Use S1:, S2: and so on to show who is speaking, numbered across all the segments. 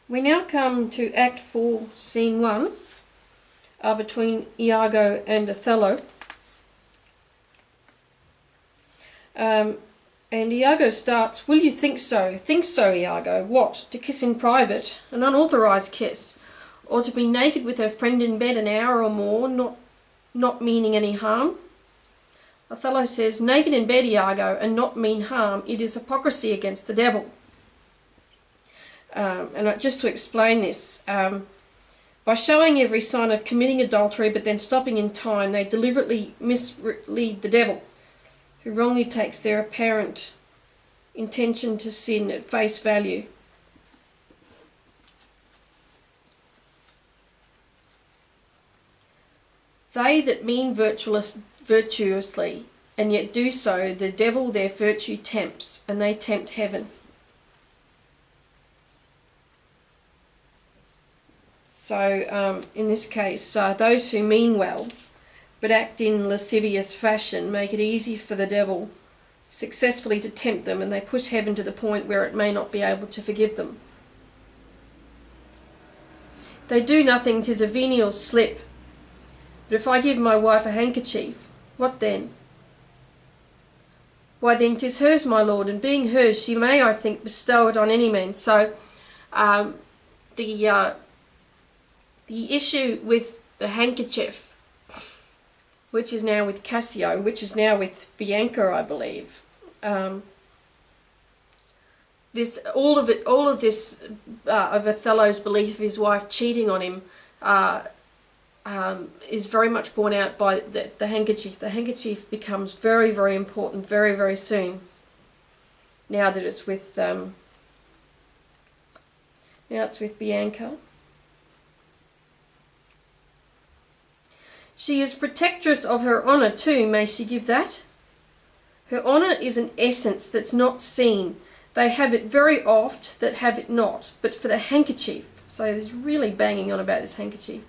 S1: We now come to Act 4, Scene 1, between Iago and Othello. And Iago starts, "Will you think so? Think so, Iago. What? To kiss in private, an unauthorised kiss, or to be naked with her friend in bed an hour or more, not meaning any harm?" Othello says, "Naked in bed, Iago, and not mean harm, it is hypocrisy against the devil." And just to explain this, by showing every sign of committing adultery but then stopping in time, they deliberately mislead the devil, who wrongly takes their apparent intention to sin at face value. They that mean virtuously, and yet do so, the devil their virtue tempts, and they tempt heaven. So in this case, those who mean well but act in lascivious fashion make it easy for the devil successfully to tempt them, and they push heaven to the point where it may not be able to forgive them. They do nothing, 'tis a venial slip. But if I give my wife a handkerchief, what then? Why then 'tis hers, my lord, and being hers, she may, I think, bestow it on any man. So the issue with the handkerchief, which is now with Cassio, which is now with Bianca, I believe. All of this of Othello's belief of his wife cheating on him is very much borne out by the handkerchief. The handkerchief becomes very, very important very, very soon. Now that it's with Bianca. She is protectress of her honour too, may she give that? Her honour is an essence that's not seen. They have it very oft that have it not, but for the handkerchief. So there's really banging on about this handkerchief.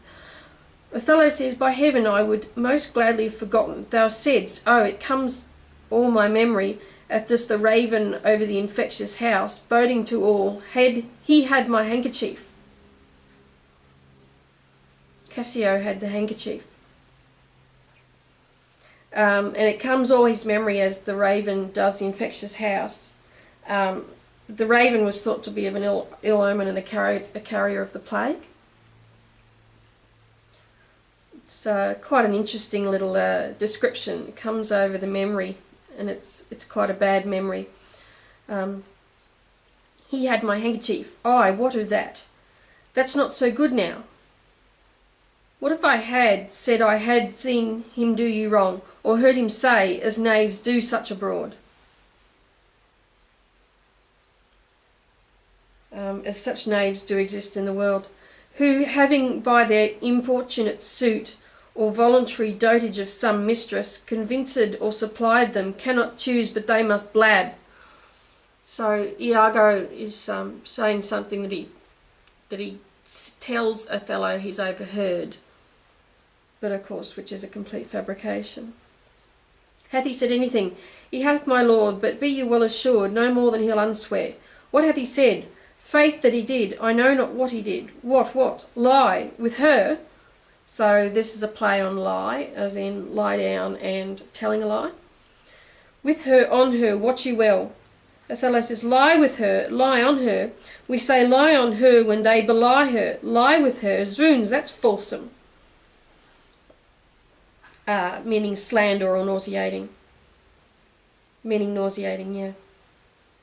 S1: Othello says, "By heaven, I would most gladly have forgotten. Thou saidst, oh, it comes all my memory, at this the raven over the infectious house, boding to all, he had my handkerchief." Cassio had the handkerchief. And it comes all his memory as the raven does the infectious house. The raven was thought to be of an ill omen and a carrier of the plague. It's quite an interesting little description. It comes over the memory, and it's quite a bad memory. He had my handkerchief. Aye, what of that? That's not so good now. What if I had said I had seen him do you wrong, or heard him say, as knaves do such abroad? As such knaves do exist in the world, who, having by their importunate suit or voluntary dotage of some mistress convinced or supplied them, cannot choose but they must blab. So Iago is saying something that he tells Othello he's overheard, but of course which is a complete fabrication. Hath he said anything? He hath, my lord, but be you well assured, no more than he'll unswear. What hath he said? Faith that he did, I know not what he did. What? Lie with her? So this is a play on lie, as in lie down and telling a lie. With her, on her, watch you well. Othello says, lie with her, lie on her. We say lie on her when they belie her. Lie with her, zoons, that's fulsome. Meaning slander or nauseating. Meaning nauseating, yeah.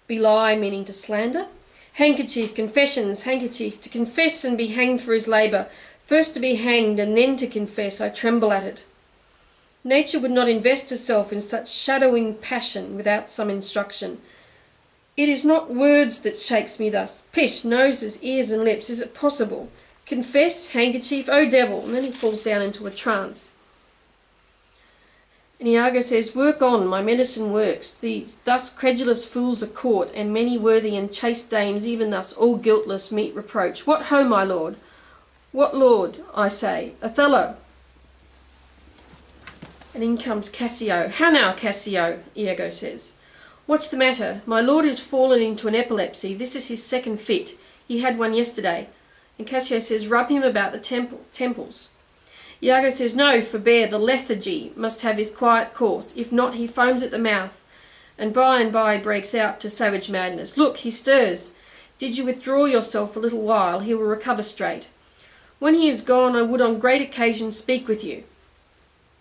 S1: Belie, meaning to slander. Handkerchief, confessions, handkerchief, to confess and be hanged for his labour. First to be hanged and then to confess, I tremble at it. Nature would not invest herself in such shadowing passion without some instruction. It is not words that shakes me thus. Pish, noses, ears and lips, is it possible? Confess, handkerchief, oh devil, and then he falls down into a trance. And Iago says, work on, my medicine works. These thus credulous fools are caught, and many worthy and chaste dames even thus all guiltless meet reproach. What ho, my lord? What lord, I say? Othello. And in comes Cassio. How now, Cassio? Iago says. What's the matter? My lord is fallen into an epilepsy. This is his second fit. He had one yesterday. And Cassio says, rub him about the temples. Iago says, no, forbear, the lethargy must have his quiet course. If not, he foams at the mouth, and by breaks out to savage madness. Look, he stirs. Did you withdraw yourself a little while, he will recover straight. When he is gone, I would on great occasion speak with you.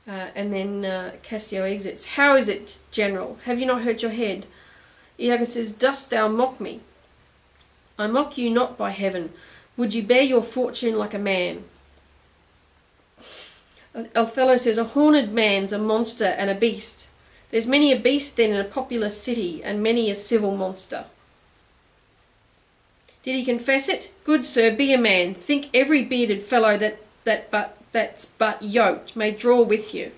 S1: And then Cassio exits. How is it, General? Have you not hurt your head? Iago says, dost thou mock me? I mock you not, by heaven. Would you bear your fortune like a man? Othello says, a horned man's a monster and a beast. There's many a beast then in a populous city, and many a civil monster. Did he confess it? Good sir, be a man. Think every bearded fellow that's but yoked may draw with you.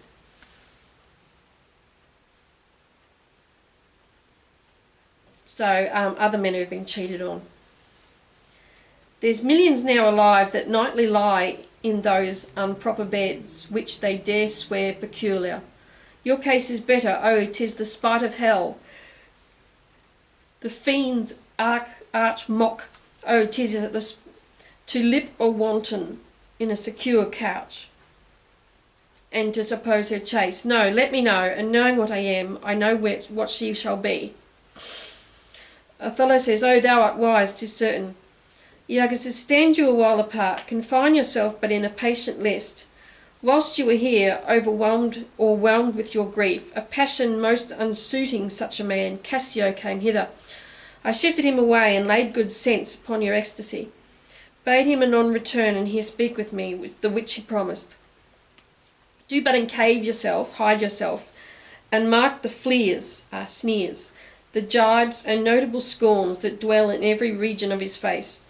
S1: So other men who have been cheated on. There's millions now alive that nightly lie in those improper beds, which they dare swear peculiar. Your case is better, oh, 'tis the spite of hell. The fiend's arch mock, oh, 'tis to lip a wanton in a secure couch, and to suppose her chaste. No, let me know, and knowing what I am, I know what she shall be. Othello says, oh, thou art wise, 'tis certain. Iago says, stand you a while apart, confine yourself but in a patient list. Whilst you were here, overwhelmed or whelmed with your grief, a passion most unsuiting such a man, Cassio, came hither. I shifted him away and laid good sense upon your ecstasy. Bade him anon return and here speak with me, with the which he promised. Do but encave yourself, hide yourself, and mark the sneers, the gibes and notable scorns that dwell in every region of his face.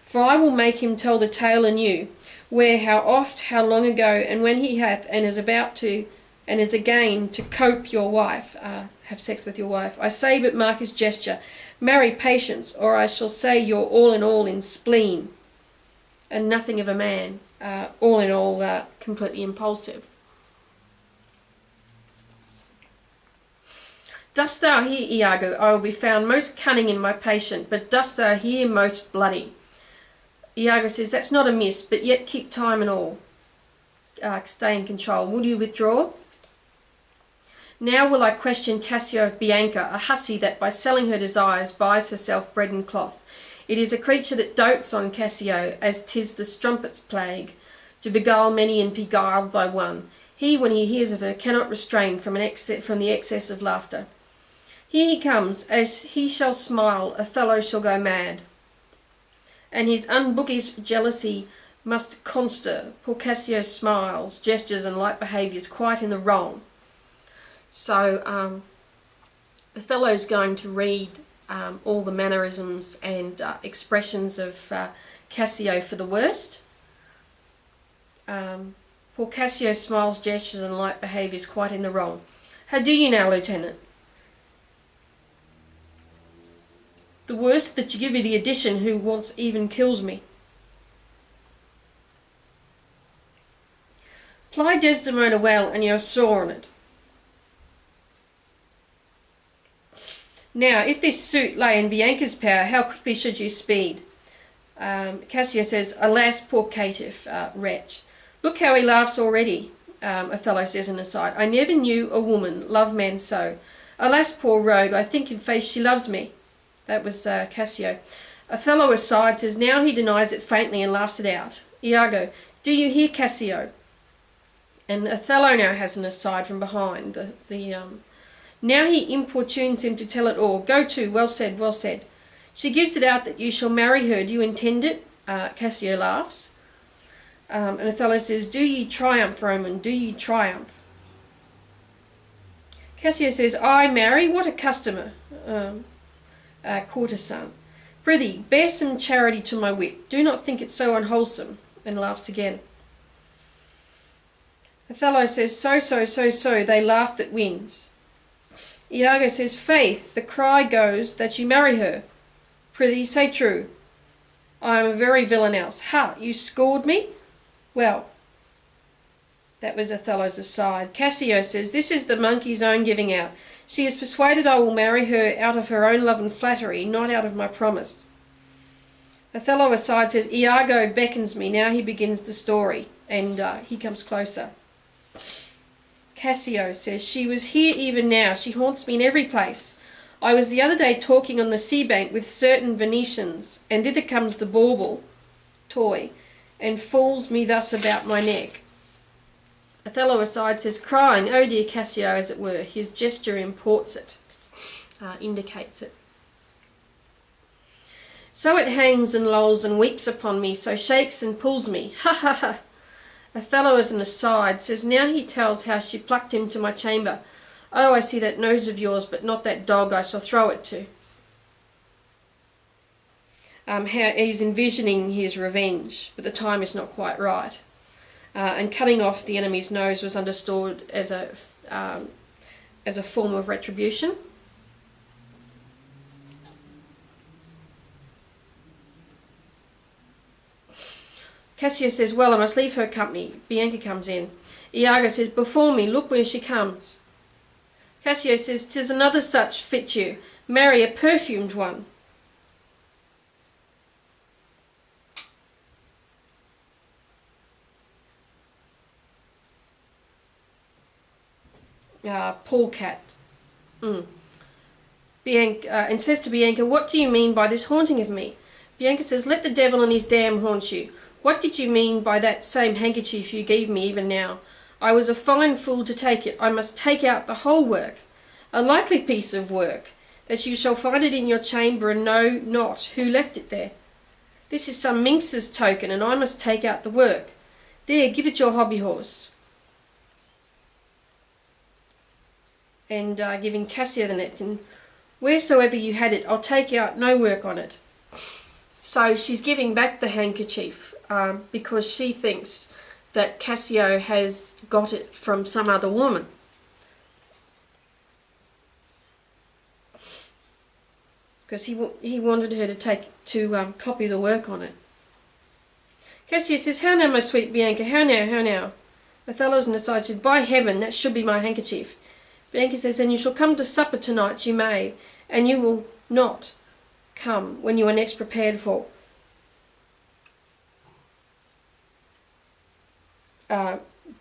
S1: For I will make him tell the tale anew, where, how oft, how long ago, and when he hath, and is about to, and is again to cope your wife, have sex with your wife. I say, but mark his gesture. Marry patience, or I shall say you're all in spleen, and nothing of a man. All in all, completely impulsive. Dost thou hear, Iago? I will be found most cunning in my patient, but dost thou hear most bloody? Iago says, that's not amiss, but yet keep time and all. Stay in control. Will you withdraw? Now will I question Cassio of Bianca, a hussy that by selling her desires buys herself bread and cloth. It is a creature that dotes on Cassio, as 'tis the strumpet's plague, to beguile many and beguiled by one. He, when he hears of her, cannot restrain from the excess of laughter. Here he comes. As he shall smile, Othello shall go mad, and his unbookish jealousy must conster poor Cassio's smiles, gestures, and light behaviours quite in the wrong. So Othello's going to read all the mannerisms and expressions of Cassio for the worst. Poor Cassio smiles, gestures, and light behaviours quite in the wrong. How do you now, Lieutenant? The worst that you give me the addition who once even kills me. Ply Desdemona well, and you're sore on it. Now, if this suit lay in Bianca's power, how quickly should you speed? Cassio says, alas, poor caitiff, wretch. Look how he laughs already, Othello says in aside. I never knew a woman love men so. Alas, poor rogue, I think in face she loves me. That was Cassio. Othello aside says, now he denies it faintly and laughs it out. Iago, do you hear, Cassio? And Othello now has an aside from behind. Now he importunes him to tell it all. Go to, well said, well said. She gives it out that you shall marry her. Do you intend it? Cassio laughs. And Othello says, do ye triumph, Roman, do ye triumph? Cassio says, I marry? What a customer! Courtesan. Prithee, bear some charity to my wit. Do not think it so unwholesome, and laughs again. Othello says, so, they laugh that wins. Iago says, faith, the cry goes that you marry her. Prithee, say true. I am a very villain else. Ha, you scored me? Well, that was Othello's aside. Cassio says, this is the monkey's own giving out. She is persuaded I will marry her out of her own love and flattery, not out of my promise. Othello aside says, Iago beckons me. Now he begins the story, and he comes closer. Cassio says, she was here even now. She haunts me in every place. I was the other day talking on the sea bank with certain Venetians, and thither comes the bauble, toy, and falls me thus about my neck. Othello aside says, crying, oh dear Cassio, as it were. His gesture imports it, indicates it. So it hangs and lolls and weeps upon me, so shakes and pulls me. Ha ha ha. Othello as an aside says, now he tells how she plucked him to my chamber. Oh, I see that nose of yours, but not that dog I shall throw it to. How he's envisioning his revenge, but the time is not quite right. And cutting off the enemy's nose was understood as a form of retribution. Cassio says, well, I must leave her company. Bianca comes in. Iago says, before me, look where she comes. Cassio says, 'tis another such fit you. Marry a perfumed one. Polecat. Bianca, and says to Bianca, what do you mean by this haunting of me? Bianca says, let the devil and his dam haunt you. What did you mean by that same handkerchief you gave me even now? I was a fine fool to take it. I must take out the whole work. A likely piece of work, that you shall find it in your chamber and know not who left it there. This is some minx's token, and I must take out the work. There, give it your hobby horse. And giving Cassio the napkin, wheresoever you had it, I'll take out no work on it. So she's giving back the handkerchief because she thinks that Cassio has got it from some other woman. Because he wanted her to copy the work on it. Cassio says, how now, my sweet Bianca, how now, how now? Othello's on the side says, by heaven, that should be my handkerchief. Bianca says, then you shall come to supper tonight, you may, and you will not come when you are next prepared for.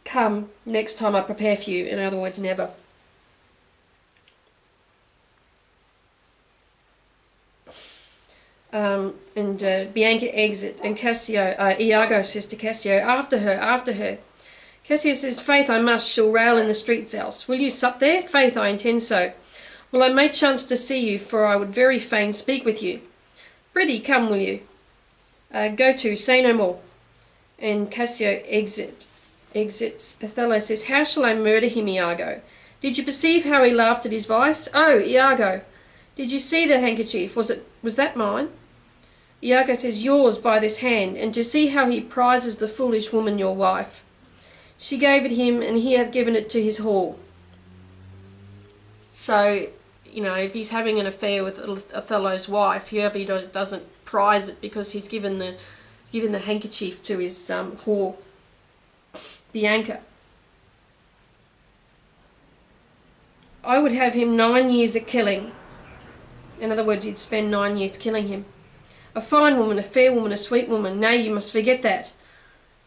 S1: Come next time I prepare for you, in other words, never. Bianca exit, and Iago says to Cassio, after her, after her. Cassio says, faith I must, she'll rail in the streets else. Will you sup there? Faith I intend so. Well, I may chance to see you, for I would very fain speak with you. Prithee, come, will you? Go to, say no more. And Cassio exits. Othello says, how shall I murder him, Iago? Did you perceive how he laughed at his vice? Oh, Iago, did you see the handkerchief? Was that mine? Iago says, yours by this hand, and to see how he prizes the foolish woman your wife. She gave it him, and he hath given it to his whore. So, you know, if he's having an affair with Othello's wife, whoever he doesn't prize it because he's given the handkerchief to his whore, Bianca. I would have him 9 years a killing. In other words, he'd spend 9 years killing him. A fine woman, a fair woman, a sweet woman. Nay, you must forget that.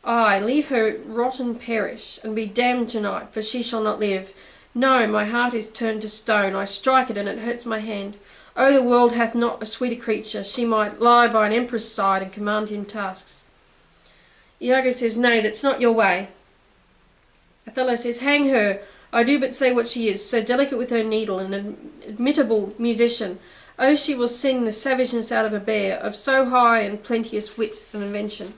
S1: Ay, leave her rot and perish, and be damned tonight, for she shall not live. No, my heart is turned to stone. I strike it, and it hurts my hand. Oh, the world hath not a sweeter creature. She might lie by an emperor's side and command him tasks. Iago says, nay, that's not your way. Othello says, hang her. I do but say what she is, so delicate with her needle, an admirable musician. Oh, she will sing the savageness out of a bear, of so high and plenteous wit and invention.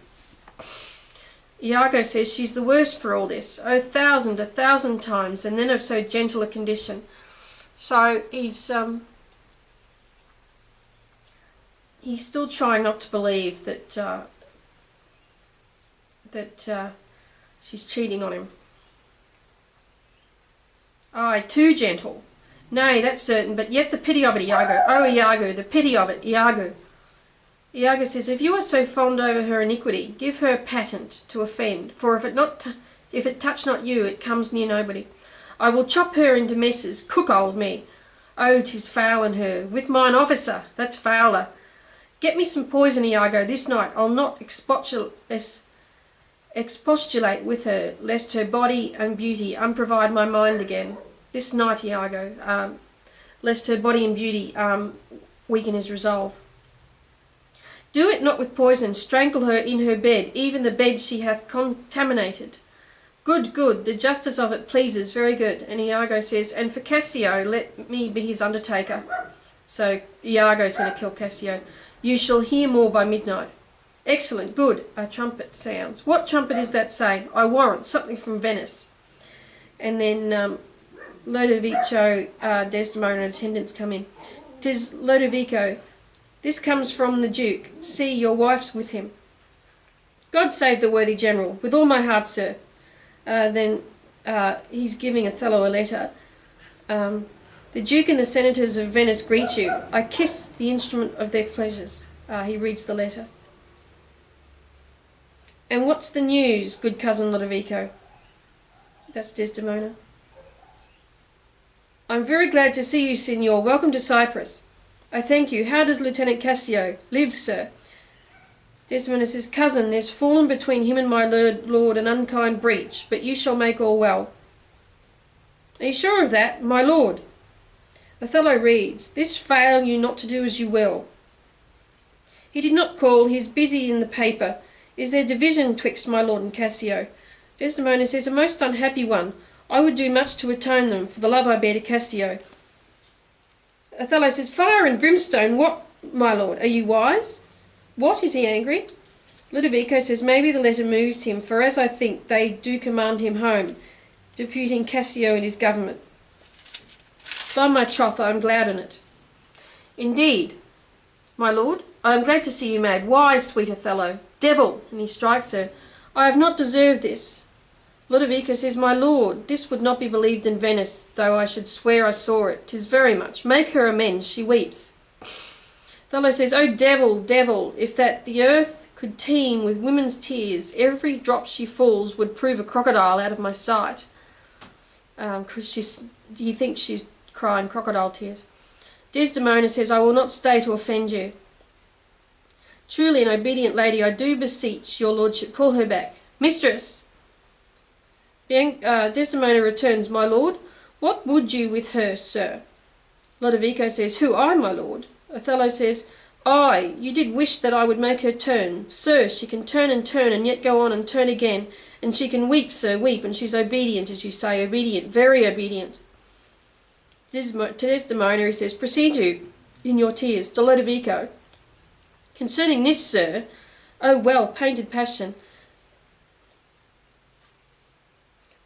S1: Iago says, she's the worst for all this. Oh, 1,000 times, and then of so gentle a condition. So he's still trying not to believe that she's cheating on him. Ay, too gentle. Nay, that's certain, but yet the pity of it, Iago. Oh, Iago, the pity of it, Iago. Iago says, if you are so fond over her iniquity, give her patent to offend, for if it touch not you, it comes near nobody. I will chop her into messes, cook old me. Oh, 'tis foul in her, with mine officer, that's fouler. Get me some poison, Iago, this night. I'll not expostulate with her, lest her body and beauty unprovide my mind again. This night, Iago, lest her body and beauty weaken his resolve. Do it not with poison, strangle her in her bed, even the bed she hath contaminated. Good, good, the justice of it pleases, very good. And Iago says, and for Cassio, let me be his undertaker. So Iago's going to kill Cassio. You shall hear more by midnight. Excellent, good. A trumpet sounds. What trumpet is that saying? I warrant something from Venice. And then Lodovico, Desdemona and attendants come in. 'Tis Lodovico. This comes from the Duke. See, your wife's with him. God save the worthy general. With all my heart, sir. Then he's giving Othello a letter. The Duke and the senators of Venice greet you. I kiss the instrument of their pleasures. He reads the letter. And what's the news, good cousin Lodovico? That's Desdemona. I'm very glad to see you, signor. Welcome to Cyprus. I thank you. How does Lieutenant Cassio? Lives, sir. Desdemona says, cousin, there's fallen between him and my lord an unkind breach, but you shall make all well. Are you sure of that, my lord? Othello reads, this fail you not to do as you will. He did not call, he's busy in the paper. Is there division twixt my lord and Cassio? Desdemona says, a most unhappy one. I would do much to atone them for the love I bear to Cassio. Othello says, fire and brimstone, what, my lord, are you wise? What, is he angry? Ludovico says, maybe the letter moved him, for as I think they do command him home, deputing Cassio in his government. By my troth, I am glad in it. Indeed, my lord, I am glad to see you mad. Why, sweet Othello? Devil! And he strikes her. I have not deserved this. Lodovico says, my lord, this would not be believed in Venice, though I should swear I saw it. 'Tis very much. Make her amends, she weeps. Othello says, O devil, devil, if that the earth could teem with women's tears, every drop she falls would prove a crocodile out of my sight. He thinks she's crying crocodile tears. Desdemona says, I will not stay to offend you. Truly, an obedient lady, I do beseech your lordship, call her back. Mistress! Desdemona returns, my lord, what would you with her, sir? Lodovico says, who, I, my lord? Othello says, I, you did wish that I would make her turn. Sir, she can turn and yet go on and turn again, and she can weep, sir, weep, and she's obedient, as you say, obedient, very obedient. To Desdemona he says, proceed you in your tears. To Lodovico, concerning this, sir, oh well, painted passion.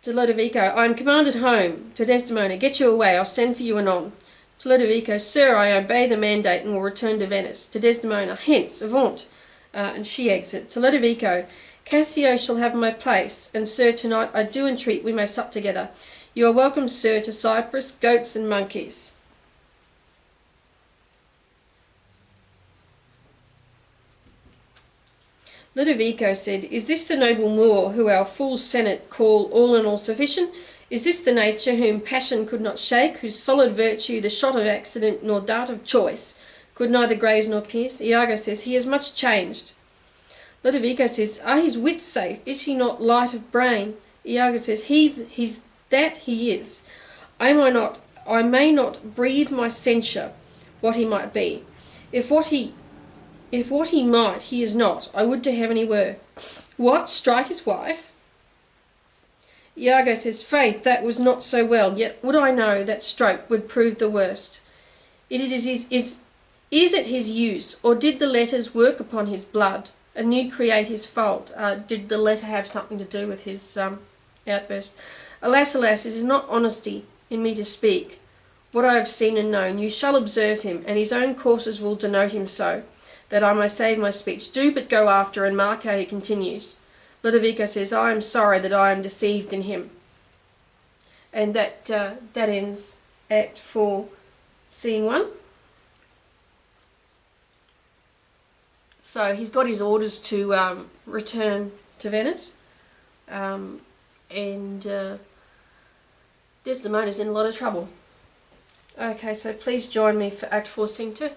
S1: To Lodovico, I am commanded home. To Desdemona, get you away, I'll send for you anon. To Lodovico, sir, I obey the mandate and will return to Venice. To Desdemona, hence, avaunt, and she exit. To Lodovico, Cassio shall have my place, and sir, tonight I do entreat we may sup together. You are welcome, sir, to Cyprus, goats and monkeys. Ludovico said, is this the noble Moor who our full senate call all in all sufficient? Is this the nature whom passion could not shake, whose solid virtue the shot of accident nor dart of choice could neither graze nor pierce? Iago says, he is much changed. Ludovico says, are his wits safe? Is he not light of brain? Iago says, he's that he is. I may not breathe my censure what he might be. If what he might, he is not. I would to heaven he were. What, strike his wife? Iago says, faith, that was not so well, yet would I know that stroke would prove the worst. Is it his use, or did the letters work upon his blood, anew create his fault? Did the letter have something to do with his outburst? Alas, alas, it is not honesty in me to speak what I have seen and known. You shall observe him, and his own courses will denote him so, that I may save my speech. Do but go after and mark how he continues. Ludovico says, I am sorry that I am deceived in him. And that ends Act 4, Scene 1. So he's got his orders to return to Venice. Desdemona's in a lot of trouble. Okay, so please join me for Act 4, Scene 2.